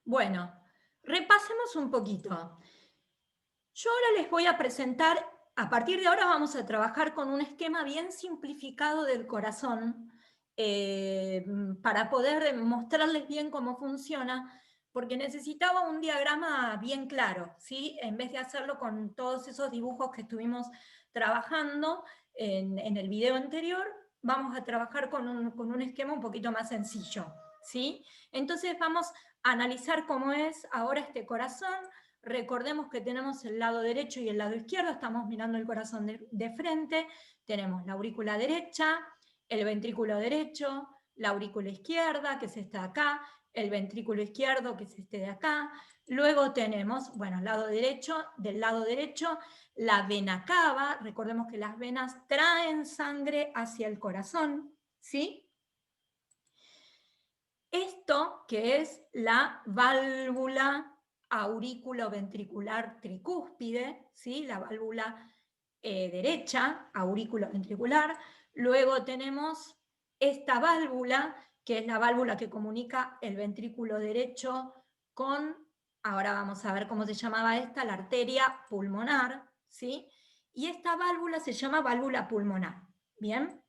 Bueno, repasemos un poquito. Yo ahora les voy a presentar, a partir de ahora vamos a trabajar con un esquema bien simplificado del corazón, para poder mostrarles bien cómo funciona, porque necesitaba un diagrama bien claro, ¿sí? En vez de hacerlo con todos esos dibujos que estuvimos trabajando en el video anterior, vamos a trabajar con un esquema un poquito más sencillo, ¿sí? Entonces vamos a analizar cómo es ahora este corazón. Recordemos que tenemos el lado derecho y el lado izquierdo, estamos mirando el corazón de frente, tenemos la aurícula derecha, el ventrículo derecho, la aurícula izquierda, que es esta de acá, el ventrículo izquierdo, que es este de acá. Luego tenemos, bueno, del lado derecho, la vena cava. Recordemos que las venas traen sangre hacia el corazón, ¿sí? Esto que es la válvula auriculoventricular tricúspide, ¿sí? La válvula derecha, auriculoventricular. Luego tenemos esta válvula, que es la válvula que comunica el ventrículo derecho con, ahora vamos a ver cómo se llamaba esta, la arteria pulmonar, ¿sí? Y esta válvula se llama válvula pulmonar, ¿bien?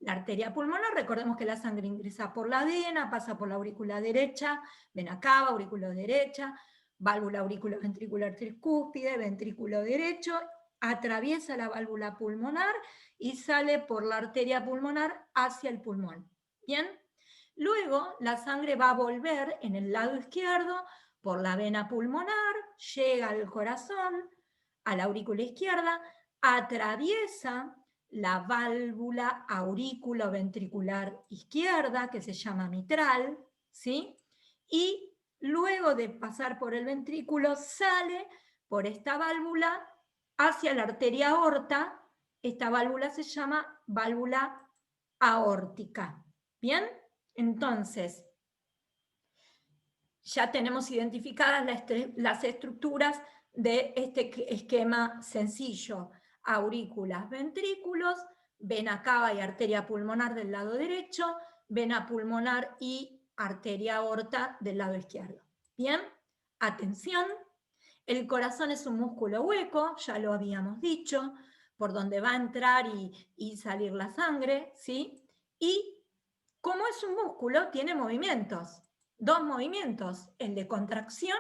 La arteria pulmonar, recordemos que la sangre ingresa por la vena, pasa por la aurícula derecha, vena cava, aurícula derecha, válvula auriculoventricular tricúspide, ventrículo derecho, atraviesa la válvula pulmonar y sale por la arteria pulmonar hacia el pulmón. ¿Bien? Luego la sangre va a volver en el lado izquierdo por la vena pulmonar, llega al corazón, a la aurícula izquierda, atraviesa la válvula aurículo-ventricular izquierda, que se llama mitral, ¿sí? Y luego de pasar por el ventrículo, sale por esta válvula hacia la arteria aorta. Esta válvula se llama válvula aórtica. ¿Bien? Entonces, ya tenemos identificadas las estructuras de este esquema sencillo. Aurículas, ventrículos, vena cava y arteria pulmonar del lado derecho, vena pulmonar y arteria aorta del lado izquierdo. Bien, atención, el corazón es un músculo hueco, ya lo habíamos dicho, por donde va a entrar y salir la sangre, ¿sí? Y como es un músculo, tiene movimientos, dos movimientos, el de contracción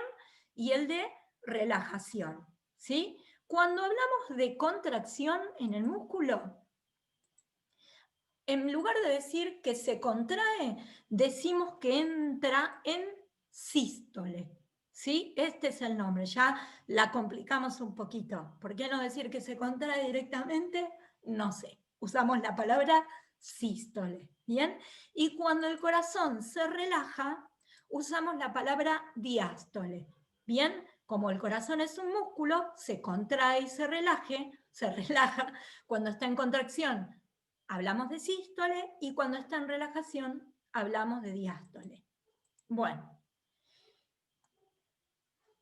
y el de relajación, ¿sí? Cuando hablamos de contracción en el músculo, en lugar de decir que se contrae, decimos que entra en sístole, ¿sí? Este es el nombre, ya la complicamos un poquito. ¿Por qué no decir que se contrae directamente? No sé, usamos la palabra sístole, ¿bien? Y cuando el corazón se relaja, usamos la palabra diástole, ¿bien? Como el corazón es un músculo, se contrae y se relaja. Cuando está en contracción, hablamos de sístole, y cuando está en relajación, hablamos de diástole. Bueno,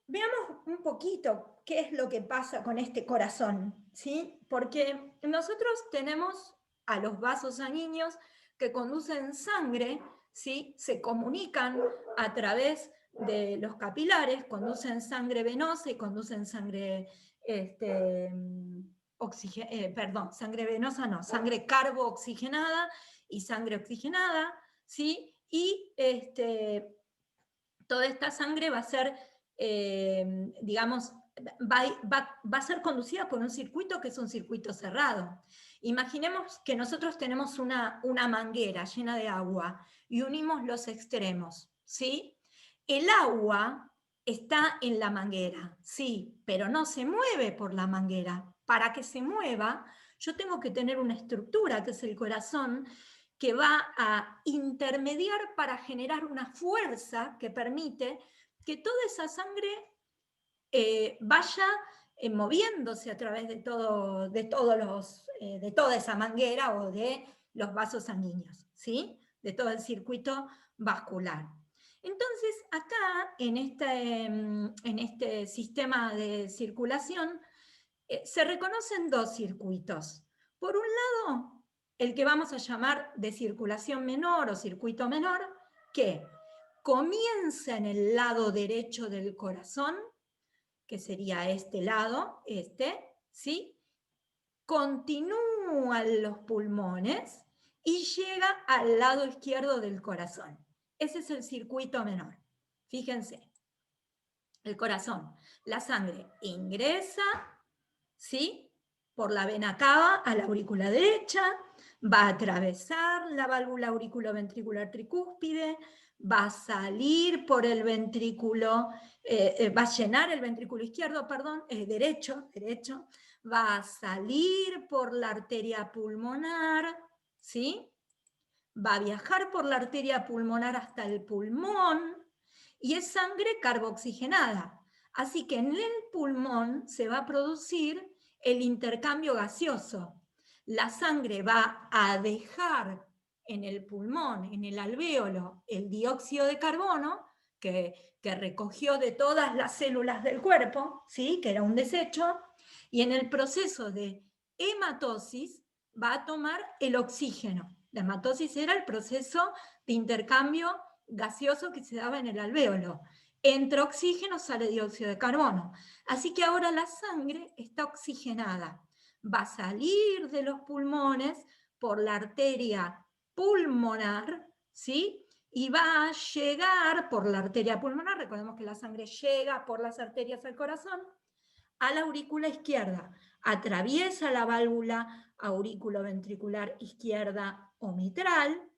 veamos un poquito qué es lo que pasa con este corazón, ¿sí? Porque nosotros tenemos a los vasos sanguíneos que conducen sangre, ¿sí? Se comunican a través de los capilares, conducen sangre venosa y conducen sangre, sangre venosa no, sangre carbooxigenada y sangre oxigenada, ¿sí? Y toda esta sangre va a ser, digamos, va a ser conducida por un circuito que es un circuito cerrado. Imaginemos que nosotros tenemos una manguera llena de agua y unimos los extremos, ¿sí? El agua está en la manguera, sí, pero no se mueve por la manguera. Para que se mueva, yo tengo que tener una estructura, que es el corazón, que va a intermediar para generar una fuerza que permite que toda esa sangre vaya moviéndose a través de toda esa manguera o de los vasos sanguíneos, ¿sí? De todo el circuito vascular. Entonces, acá, en este sistema de circulación, se reconocen dos circuitos. Por un lado, el que vamos a llamar de circulación menor o circuito menor, que comienza en el lado derecho del corazón, que sería este lado, ¿sí? Continúa en los pulmones y llega al lado izquierdo del corazón. Ese es el circuito menor. Fíjense, el corazón, la sangre ingresa, ¿sí? Por la vena cava a la aurícula derecha, va a atravesar la válvula auriculoventricular tricúspide, va a salir por el ventrículo, va a llenar el ventrículo izquierdo, perdón, derecho, va a salir por la arteria pulmonar, ¿sí? Va a viajar por la arteria pulmonar hasta el pulmón y es sangre carboxigenada. Así que en el pulmón se va a producir el intercambio gaseoso. La sangre va a dejar en el pulmón, en el alvéolo, el dióxido de carbono que recogió de todas las células del cuerpo, ¿sí? Que era un desecho, y en el proceso de hematosis va a tomar el oxígeno. La hematosis era el proceso de intercambio gaseoso que se daba en el alvéolo. Entra oxígeno, sale dióxido de carbono. Así que ahora la sangre está oxigenada. Va a salir de los pulmones por la arteria pulmonar, ¿sí? Y va a llegar por la arteria pulmonar, recordemos que la sangre llega por las arterias al corazón, a la aurícula izquierda, atraviesa la válvula auriculoventricular izquierda o mitral,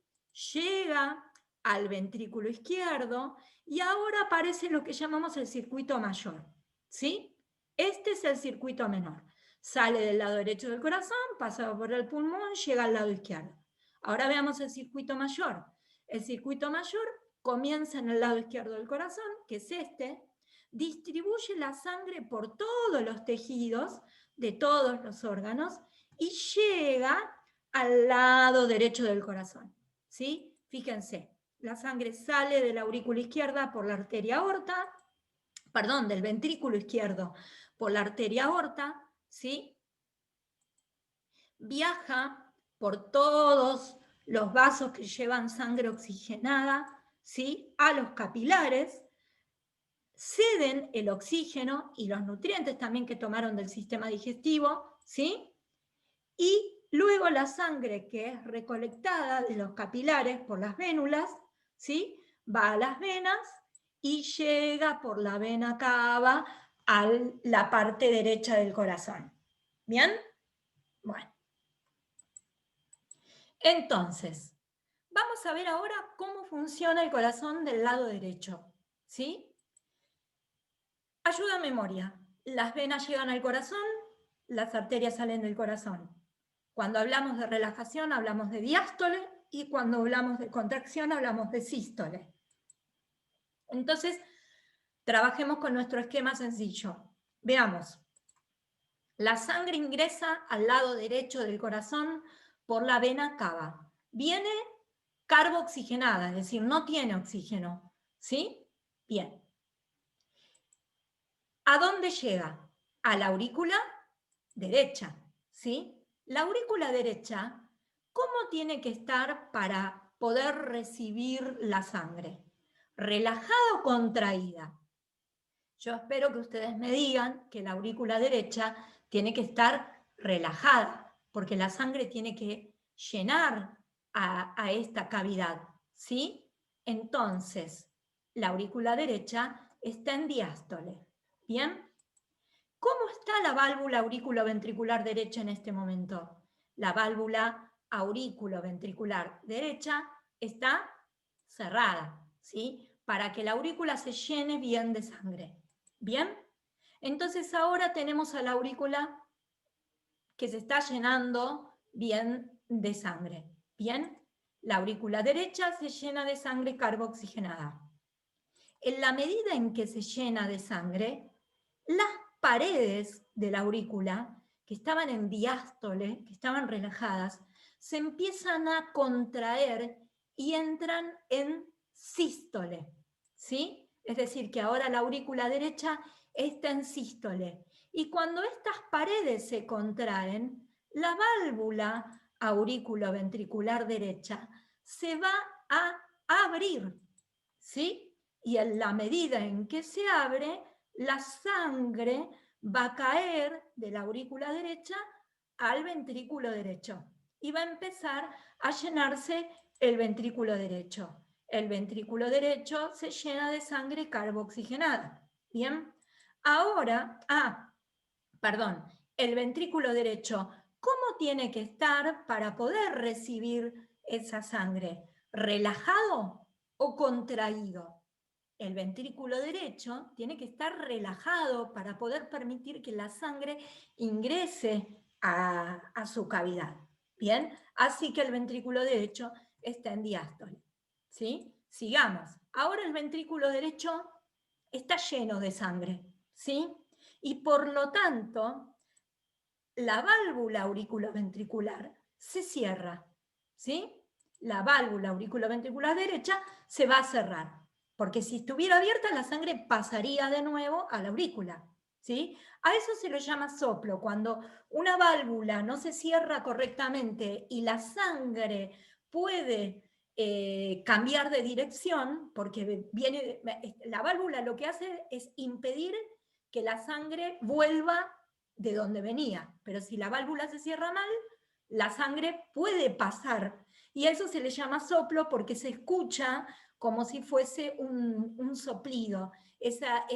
llega al ventrículo izquierdo y ahora aparece lo que llamamos el circuito mayor, ¿sí? Este es el circuito menor. Sale del lado derecho del corazón, pasa por el pulmón, llega al lado izquierdo. Ahora veamos el circuito mayor. El circuito mayor comienza en el lado izquierdo del corazón, que es este, distribuye la sangre por todos los tejidos de todos los órganos y llega al lado derecho del corazón, ¿sí? Fíjense, la sangre sale de la aurícula izquierda por la arteria aorta, perdón, del ventrículo izquierdo por la arteria aorta, ¿sí? Viaja por todos los vasos que llevan sangre oxigenada, ¿sí? A los capilares, ceden el oxígeno y los nutrientes también que tomaron del sistema digestivo, ¿sí? Y luego la sangre que es recolectada de los capilares por las vénulas, ¿sí? Va a las venas y llega por la vena cava a la parte derecha del corazón. ¿Bien? Bueno. Entonces, vamos a ver ahora cómo funciona el corazón del lado derecho, ¿sí? Ayuda a memoria. Las venas llegan al corazón, las arterias salen del corazón. Cuando hablamos de relajación hablamos de diástole y cuando hablamos de contracción hablamos de sístole. Entonces, trabajemos con nuestro esquema sencillo. Veamos. La sangre ingresa al lado derecho del corazón por la vena cava. Viene carboxigenada, es decir, no tiene oxígeno. ¿Sí? Bien. ¿A dónde llega? A la aurícula derecha, ¿sí? La aurícula derecha, ¿cómo tiene que estar para poder recibir la sangre? ¿Relajada o contraída? Yo espero que ustedes me digan que la aurícula derecha tiene que estar relajada, porque la sangre tiene que llenar a esta cavidad, ¿sí? Entonces, la aurícula derecha está en diástole. ¿Bien? ¿Cómo está la válvula auriculoventricular derecha en este momento? La válvula auriculoventricular derecha está cerrada, ¿sí? Para que la aurícula se llene bien de sangre. ¿Bien? Entonces ahora tenemos a la aurícula que se está llenando bien de sangre. ¿Bien? La aurícula derecha se llena de sangre carboxigenada. En la medida en que se llena de sangre, las paredes de la aurícula, que estaban en diástole, que estaban relajadas, se empiezan a contraer y entran en sístole, ¿sí? Es decir, que ahora la aurícula derecha está en sístole. Y cuando estas paredes se contraen, la válvula auriculoventricular derecha se va a abrir, ¿sí? Y en la medida en que se abre, la sangre va a caer de la aurícula derecha al ventrículo derecho y va a empezar a llenarse el ventrículo derecho. El ventrículo derecho se llena de sangre carboxigenada. Bien, ahora, perdón, el ventrículo derecho, ¿cómo tiene que estar para poder recibir esa sangre? ¿Relajado o contraído? El ventrículo derecho tiene que estar relajado para poder permitir que la sangre ingrese a su cavidad. Bien, así que el ventrículo derecho está en diástole. ¿Sí? Sigamos. Ahora el ventrículo derecho está lleno de sangre. ¿Sí? Y por lo tanto, la válvula auriculoventricular se cierra. ¿Sí? La válvula auriculoventricular derecha se va a cerrar, porque si estuviera abierta la sangre pasaría de nuevo a la aurícula. ¿Sí? A eso se lo llama soplo, cuando una válvula no se cierra correctamente y la sangre puede cambiar de dirección, porque viene, la válvula lo que hace es impedir que la sangre vuelva de donde venía, pero si la válvula se cierra mal, la sangre puede pasar, y a eso se le llama soplo porque se escucha como si fuese un soplido, esa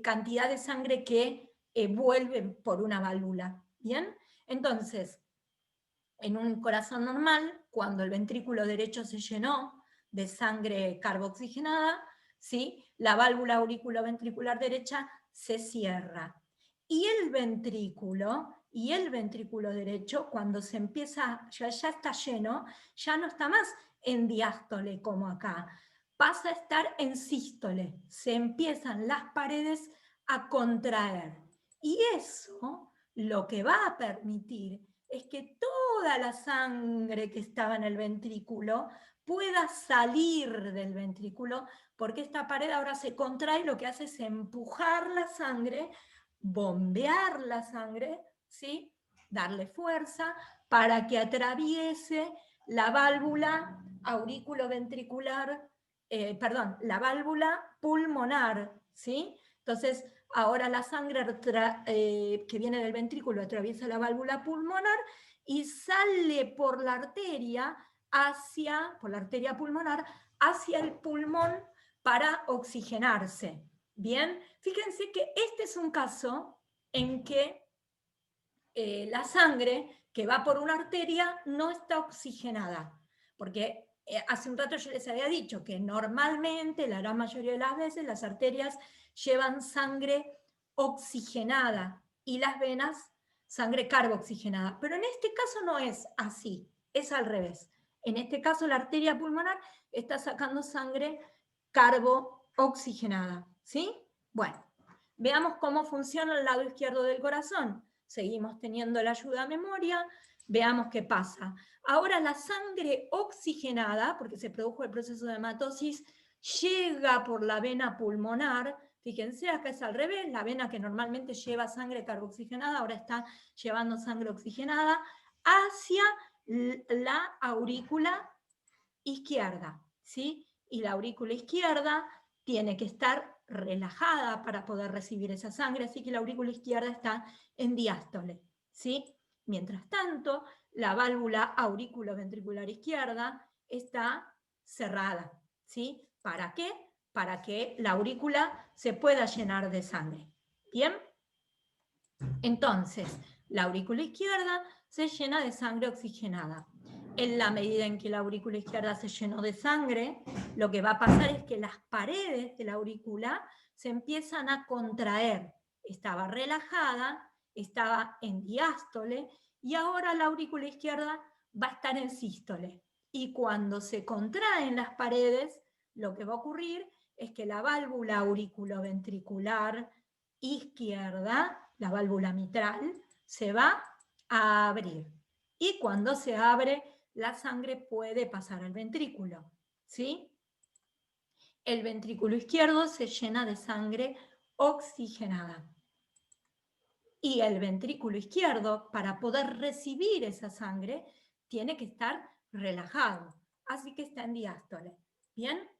cantidad de sangre que vuelve por una válvula. ¿Bien? Entonces, en un corazón normal, cuando el ventrículo derecho se llenó de sangre carboxigenada, ¿sí? La válvula auriculoventricular derecha se cierra. Y el ventrículo derecho, cuando se empieza, ya está lleno, ya no está más en diástole como acá, pasa a estar en sístole, se empiezan las paredes a contraer. Y eso lo que va a permitir es que toda la sangre que estaba en el ventrículo pueda salir del ventrículo, porque esta pared ahora se contrae y lo que hace es empujar la sangre, bombear la sangre, ¿sí? Darle fuerza para que atraviese la válvula auriculoventricular, la válvula pulmonar, ¿sí? Entonces, ahora la sangre que viene del ventrículo atraviesa la válvula pulmonar y sale por la arteria pulmonar, hacia el pulmón para oxigenarse. Bien, fíjense que este es un caso en que la sangre que va por una arteria no está oxigenada, porque hace un rato yo les había dicho que normalmente, la gran mayoría de las veces, las arterias llevan sangre oxigenada y las venas sangre carboxigenada, pero en este caso no es así, es al revés. En este caso la arteria pulmonar está sacando sangre carbooxigenada, ¿sí? Bueno, veamos cómo funciona el lado izquierdo del corazón. Seguimos teniendo la ayuda a memoria, veamos qué pasa. Ahora la sangre oxigenada, porque se produjo el proceso de hematosis, llega por la vena pulmonar. Fíjense, acá es al revés, la vena que normalmente lleva sangre carboxigenada, ahora está llevando sangre oxigenada hacia la aurícula izquierda, ¿sí? Y la aurícula izquierda tiene que estar relajada para poder recibir esa sangre, así que la aurícula izquierda está en diástole, ¿sí? Mientras tanto, la válvula auriculoventricular izquierda está cerrada, ¿sí? ¿Para qué? Para que la aurícula se pueda llenar de sangre. ¿Bien? Entonces, la aurícula izquierda se llena de sangre oxigenada. En la medida en que la aurícula izquierda se llenó de sangre, lo que va a pasar es que las paredes de la aurícula se empiezan a contraer. Estaba relajada, estaba en diástole y ahora la aurícula izquierda va a estar en sístole. Y cuando se contraen las paredes, lo que va a ocurrir es que la válvula auriculoventricular izquierda, la válvula mitral, se va a abrir. Y cuando se abre, la sangre puede pasar al ventrículo, ¿sí? El ventrículo izquierdo se llena de sangre oxigenada. Y el ventrículo izquierdo, para poder recibir esa sangre, tiene que estar relajado. Así que está en diástole. ¿Bien?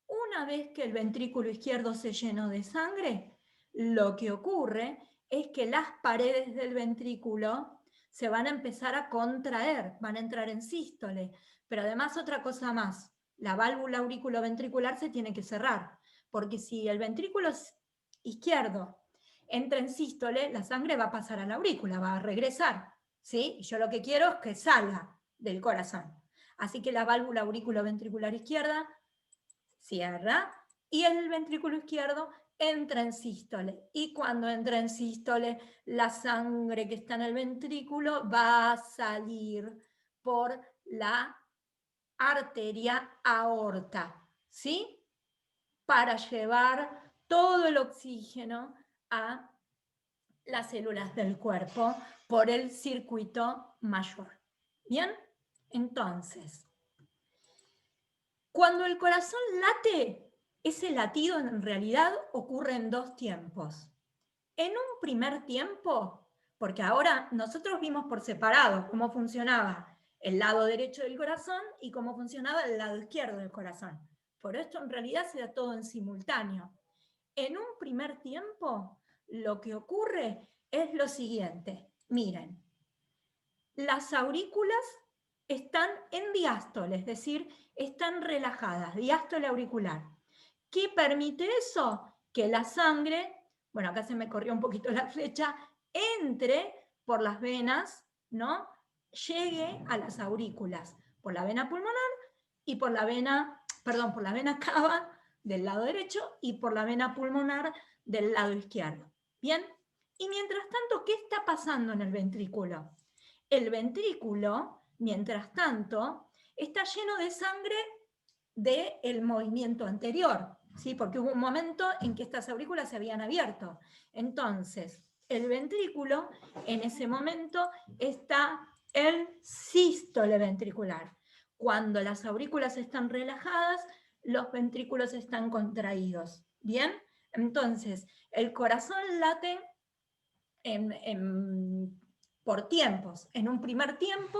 Una vez que el ventrículo izquierdo se llenó de sangre, lo que ocurre es que las paredes del ventrículo se van a empezar a contraer, van a entrar en sístole. Pero además otra cosa más, la válvula auriculoventricular se tiene que cerrar, porque si el ventrículo izquierdo entra en sístole, la sangre va a pasar a la aurícula, va a regresar, ¿sí? Y yo lo que quiero es que salga del corazón. Así que la válvula auriculoventricular izquierda cierra y el ventrículo izquierdo entra en sístole. Y cuando entra en sístole, la sangre que está en el ventrículo va a salir por la arteria aorta, ¿sí? Para llevar todo el oxígeno a las células del cuerpo por el circuito mayor. ¿Bien? Entonces, cuando el corazón late, ese latido en realidad ocurre en dos tiempos. En un primer tiempo, porque ahora nosotros vimos por separado cómo funcionaba el lado derecho del corazón y cómo funcionaba el lado izquierdo del corazón. Por esto en realidad se da todo en simultáneo. En un primer tiempo, lo que ocurre es lo siguiente. Miren, las aurículas están en diástole, es decir, están relajadas, diástole auricular. ¿Qué permite eso? Que la sangre, bueno, acá se me corrió un poquito la flecha, entre por las venas, ¿no? Llegue a las aurículas, por la vena pulmonar y por la vena, perdón, por la vena cava del lado derecho y por la vena pulmonar del lado izquierdo. ¿Bien? Y mientras tanto, ¿qué está pasando en el ventrículo? El ventrículo, mientras tanto, está lleno de sangre del movimiento anterior, ¿sí? Porque hubo un momento en que estas aurículas se habían abierto. Entonces, el ventrículo, en ese momento, está en sístole ventricular. Cuando las aurículas están relajadas, los ventrículos están contraídos. ¿Bien? Entonces, el corazón late por tiempos. En un primer tiempo,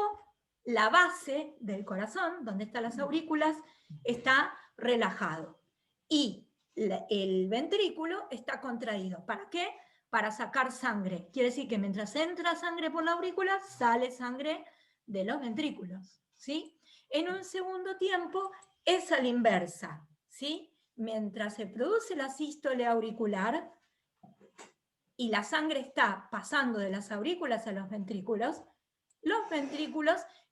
la base del corazón, donde están las aurículas, está relajado. Y el ventrículo está contraído. ¿Para qué? Para sacar sangre. Quiere decir que mientras entra sangre por la aurícula, sale sangre de los ventrículos. ¿Sí? En un segundo tiempo es a la inversa. ¿Sí? Mientras se produce la sístole auricular, y la sangre está pasando de las aurículas a los ventrículos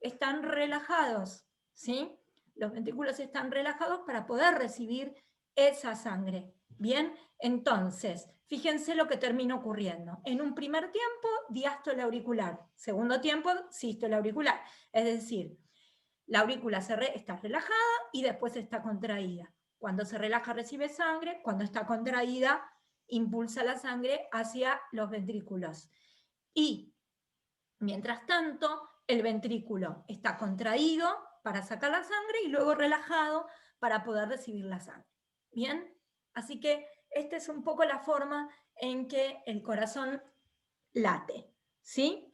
están relajados, ¿sí? Los ventrículos están relajados para poder recibir esa sangre. Bien, entonces, fíjense lo que termina ocurriendo. En un primer tiempo, diástole auricular. Segundo tiempo, sístole auricular. Es decir, la aurícula está relajada y después está contraída. Cuando se relaja recibe sangre, cuando está contraída impulsa la sangre hacia los ventrículos. Y, mientras tanto, el ventrículo está contraído para sacar la sangre y luego relajado para poder recibir la sangre. ¿Bien? Así que esta es un poco la forma en que el corazón late. ¿Sí?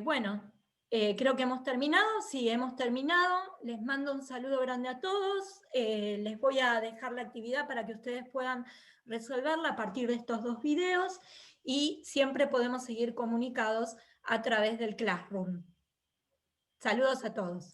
Bueno, creo que hemos terminado. Sí, hemos terminado. Les mando un saludo grande a todos. Les voy a dejar la actividad para que ustedes puedan resolverla a partir de estos dos videos y siempre podemos seguir comunicados a través del Classroom. Saludos a todos.